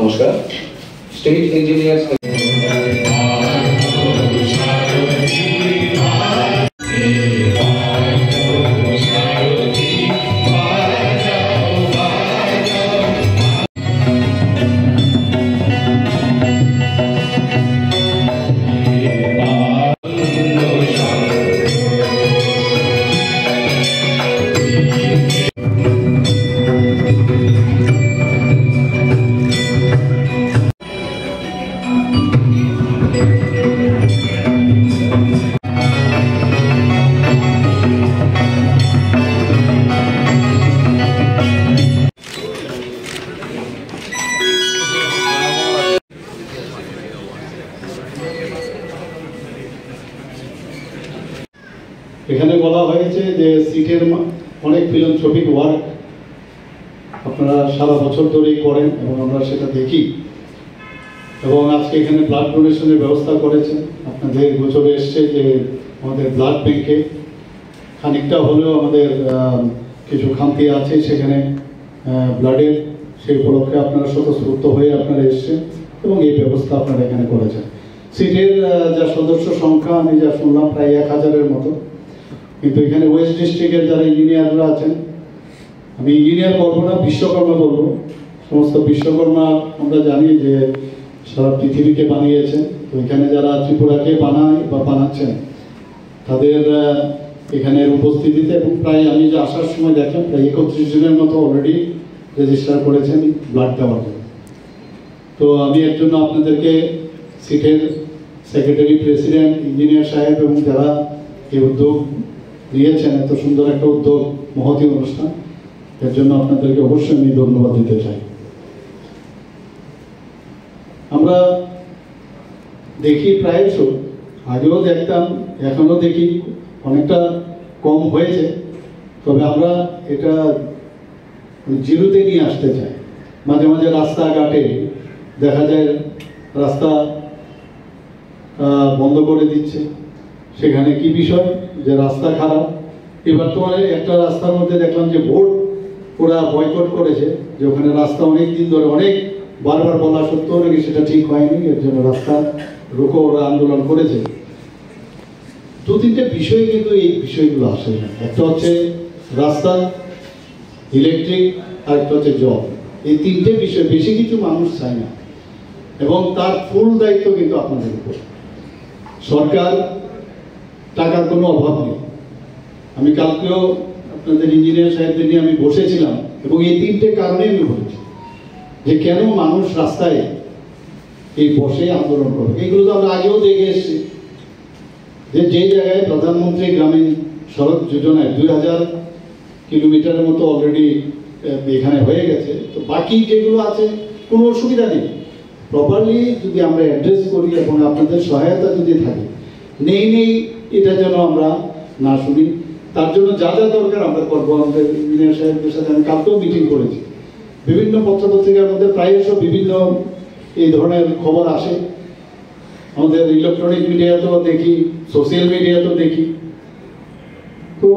নমস্কার। State engineers এখানে বলা হয়েছে যে সিটের অনেক ফিলান্থ্রপিক ওয়ার্ক আপনারা সারা বছর ধরেই করেন এবং আমরা সেটা দেখি, এবং আজকে এখানে ব্লাড ডোনেশনের ব্যবস্থা করেছেন। আপনাদের গোচরে এসছে যে আমাদের ব্লাড ব্যাংকে খানিকটা হলেও আমাদের কিছু খামতি আছে, সেখানে ব্লাডের সেই উপলক্ষে আপনারা স্বতঃস্ফূর্ত হয়ে আপনারা এসছেন এবং এই ব্যবস্থা আপনারা এখানে করেছেন। সিটের যা সদস্য সংখ্যা আমি যা শুনলাম প্রায় 1000-এর মতো, কিন্তু এখানে ওয়েস্ট ডিস্ট্রিক্টের যারা ইঞ্জিনিয়াররা আছেন, আমি ইঞ্জিনিয়ার বলবো না, বিশ্বকর্মা বলবো। সমস্ত বিশ্বকর্মা আমরা জানি যে সারা পৃথিবীকে বানিয়েছেন, তো এখানে যারা ত্রিপুরাকে বানায় বা বানাচ্ছেন তাদের এখানের উপস্থিতিতে, এবং প্রায় আমি যে আসার সময় দেখলাম প্রায় 31 জনের মতো অলরেডি রেজিস্টার করেছেন ব্লাড দেওয়ার জন্য। তো আমি এর জন্য আপনাদেরকে সিটের সেক্রেটারি, প্রেসিডেন্ট, ইঞ্জিনিয়ার সাহেব এবং যারা এই উদ্যোগ নিয়েছেন, এত সুন্দর একটা উদ্যোগ, মহতী অনুষ্ঠান, এর জন্য আপনাদেরকে অবশ্যই আমি ধন্যবাদ দিতে চাই। আমরা দেখি প্রায়শ, আগেও দেখতাম, এখনো দেখি অনেকটা কম হয়েছে, তবে আমরা এটা জিরোতে নিয়ে আসতে চাই। মাঝে মাঝে রাস্তাঘাটে দেখা যায় রাস্তা বন্ধ করে দিচ্ছে, সেখানে কি বিষয় যে রাস্তা খারাপ। এবার তো একটা রাস্তার মধ্যে দেখলাম যে বোর্ড ওরা বয়কট করেছে, যে ওখানে রাস্তা অনেক দিন ধরে অনেক বারবার বলা সত্ত্বেও নাকি সেটা ঠিক হয়নি, এর জন্য রাস্তা রুখো ওরা আন্দোলন করেছে। 2-3টে বিষয় কিন্তু এই বিষয়গুলো আসে না। একটা হচ্ছে রাস্তা, ইলেকট্রিক, আর একটা হচ্ছে জল। এই 3টে বিষয় বেশি কিছু মানুষ চায় না, এবং তার ফুল দায়িত্ব কিন্তু আপনাদের উপর। সরকার টাকার কোনো অভাব নেই। আমি কালকেও আপনাদের ইঞ্জিনিয়ার সাহেবদের নিয়ে আমি বসেছিলাম, এবং এই 3টে কারণে আমি বলেছি যে কেন মানুষ রাস্তায় এই বসে আন্দোলন করবে। এগুলো তো আমরা আগেও দেখে এসেছি, যে জায়গায় প্রধানমন্ত্রী গ্রামীণ সড়ক যোজনায় 2000 কিলোমিটারের মতো অলরেডি এখানে হয়ে গেছে, তো বাকি যেগুলো আছে কোনো অসুবিধা নেই। প্রপারলি যদি আমরা অ্যাড্রেস করি এবং আপনাদের সহায়তা যদি থাকে, নেই এটা যেন আমরা না শুনি। তার জন্য যা যা দরকার আমরা করবো। আমাদের ইঞ্জিনিয়ার সাহেবদের সাথে আমি কালকেও মিটিং করেছি। বিভিন্ন পত্রপত্রিকার মধ্যে প্রায়শ বিভিন্ন এই ধরনের খবর আসে, আমাদের ইলেকট্রনিক মিডিয়াতেও দেখি, সোশ্যাল মিডিয়াতেও দেখি। তো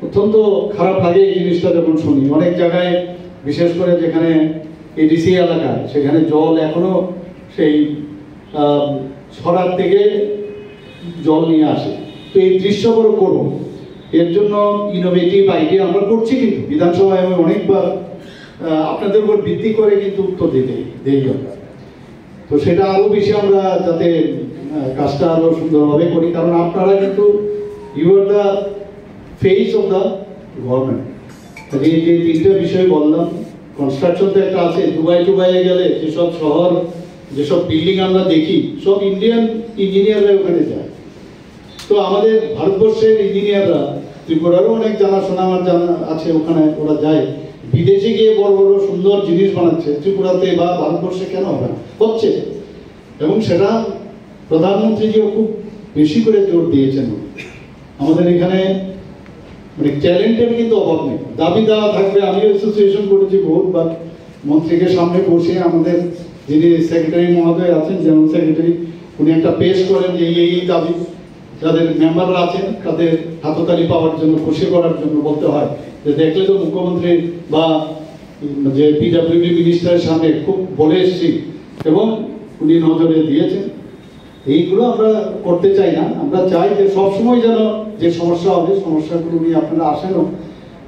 অত্যন্ত খারাপ লাগে এই জিনিসটা যখন শুনি। অনেক জায়গায়, বিশেষ করে যেখানে এডিসি এলাকা, সেখানে জল এখনো সেই ছড়ার থেকে জল নিয়ে আসে। তো এই দৃশ্য বড় করুন। এর জন্য ইনোভেটিভ আইডিয়া আমরা করছি, কিন্তু বিধানসভায় আমি অনেকবার আপনাদের উপর ভিত্তি করে কিন্তু উত্তর দেই আমরা। তো সেটা আরো বেশি আমরা যাতে কাজটা আরো সুন্দরভাবে করি, কারণ আপনারা কিন্তু you are the face of the government. এই যে 3টে বিষয় বললাম, কনস্ট্রাকশন তো একটা আছে। দুবাইয়ে গেলে যেসব শহর, যেসব বিল্ডিং আমরা দেখি, সব ইন্ডিয়ান ইঞ্জিনিয়াররা ওখানে যায়। তো আমাদের ভারতবর্ষের ইঞ্জিনিয়াররা, ত্রিপুরারও অনেক জানাশোনা আমার জানা আছে, ওখানে ওরা যায়। বিদেশে গিয়ে বড় বড় সুন্দর জিনিস বানাচ্ছে, ত্রিপুরাতে বা ভারতবর্ষে কেন হবে না, হচ্ছে। এবং সেটা প্রধানমন্ত্রীজিও খুব বেশি করে জোর দিয়েছেন। আমাদের এখানে মানে ট্যালেন্টের কিন্তু অভাব নেই, দাবি দেওয়া থাকবে। আমিও অ্যাসোসিয়েশন করেছি বহুতবার, মন্ত্রীকে সামনে বসে আমাদের যিনি সেক্রেটারি মহোদয় আছেন, জেনারেল সেক্রেটারি, উনি একটা পেশ করেন যে এই দাবি। যাদের মেম্বাররা আছেন তাদের হাততালি পাওয়ার জন্য, খুশি করার জন্য বলতে হয় যে দেখলে তো মুখ্যমন্ত্রী বা যে পিডব্লিউডি মিনিস্টারের সামনে খুব বলে এসেছি এবং উনি নজরে দিয়েছেন। এইগুলো আমরা করতে চাই না, আমরা চাই যে সবসময় যেন যে সমস্যা হবে সমস্যাগুলো নিয়ে আপনারা আসেনও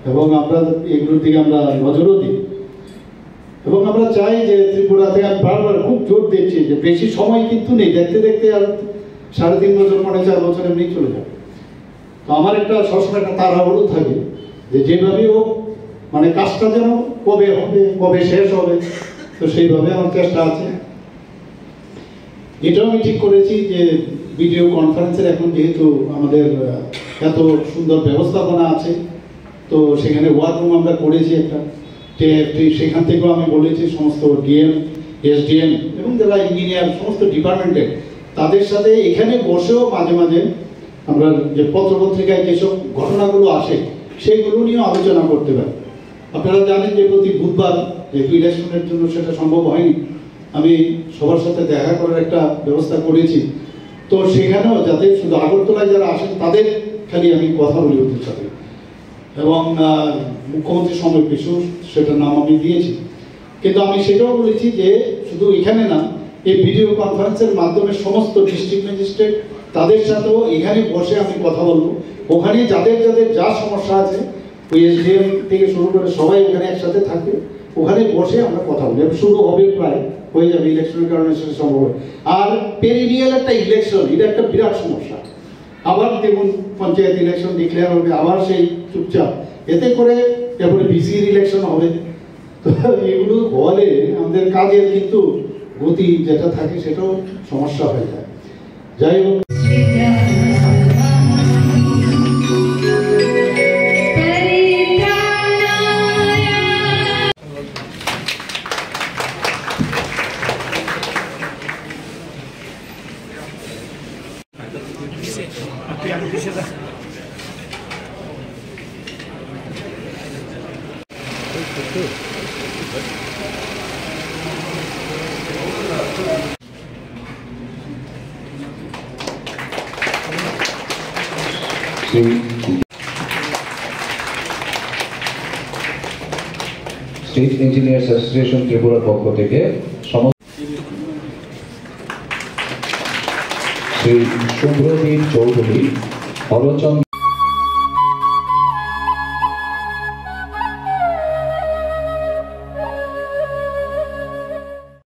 এবং আমরা এগুলোর দিকে আমরা নজরও দিই। এবং আমরা চাই যে ত্রিপুরা থেকে আমি বারবার খুব জোর দিচ্ছি যে বেশি সময় কিন্তু নেই, দেখতে দেখতে আর 3.5 বছর 4 বছর এমনি চলে যাবে। তো আমার একটা সবসময় একটা তাড়াহুড়ো থাকে যে যেভাবে হোক মানে কাজটা যেন কবে হবে কবে শেষ হবে, তো সেইভাবে আমার চেষ্টা আছে। এটাও আমি ঠিক করেছি যে ভিডিও কনফারেন্সের এখন যেহেতু আমাদের এত সুন্দর ব্যবস্থাপনা আছে, তো সেখানে ওয়ার্ক রুম আমরা করেছি একটা, সেখান থেকেও আমি বলেছি সমস্ত ডিএম এসডিএম এবং যারা ইঞ্জিনিয়ার সমস্ত ডিপার্টমেন্টের তাদের সাথে এখানে বসেও মাঝে মাঝে আমরা যে পত্রপত্রিকায় যেসব ঘটনাগুলো আসে সেইগুলো নিয়েও আলোচনা করতে পারি। আপনারা জানেন যে প্রতি বুধবার যেহেতু ইলেকশনের জন্য সেটা সম্ভব হয়নি, আমি সবার সাথে দেখা করার একটা ব্যবস্থা করেছি। তো সেখানেও যাতে শুধু আগরতলায় যারা আসেন তাদের খালি আমি কথা বলি ওদের সাথে, এবং মুখ্যমন্ত্রী সময় পিছু সেটার নাম আমি দিয়েছি। কিন্তু আমি সেটাও বলেছি যে শুধু এখানে না, এই ভিডিও কনফারেন্সের মাধ্যমে সমস্ত ডিস্ট্রিক্ট ম্যাজিস্ট্রেট তাদের সাথেও এখানে বসে আমি কথা বলবো। ওখানে যাদের যাদের যা সমস্যা আছে ওই এসডিএম থেকে শুরু করে সবাই ওখানে একসাথে থাকবে, ওখানে বসে আমরা কথা বলবো। শুরু হবে প্রায় হয়ে যাবে ইলেকশনের কারণে সেটা সম্ভব হবে। আর পেরিনিয়াল একটা ইলেকশন, এটা একটা বিরাট সমস্যা। আবার দেখুন পঞ্চায়েত ইলেকশন ডিক্লেয়ার হবে, আবার সেই চুপচাপ, এতে করে এরপরে বিসির ইলেকশন হবে। তো এগুলো হলে আমাদের কাজের কিন্তু গতি যেটা থাকে সেটাও সমস্যা হয়ে যায়। যাই হোক, স্টেট ইঞ্জিনিয়ার্স অ্যাসোসিয়েশন ত্রিপুরার পক্ষ থেকে শ্রী শুভ্রদীপ চৌধুরী, হরচন্দ্র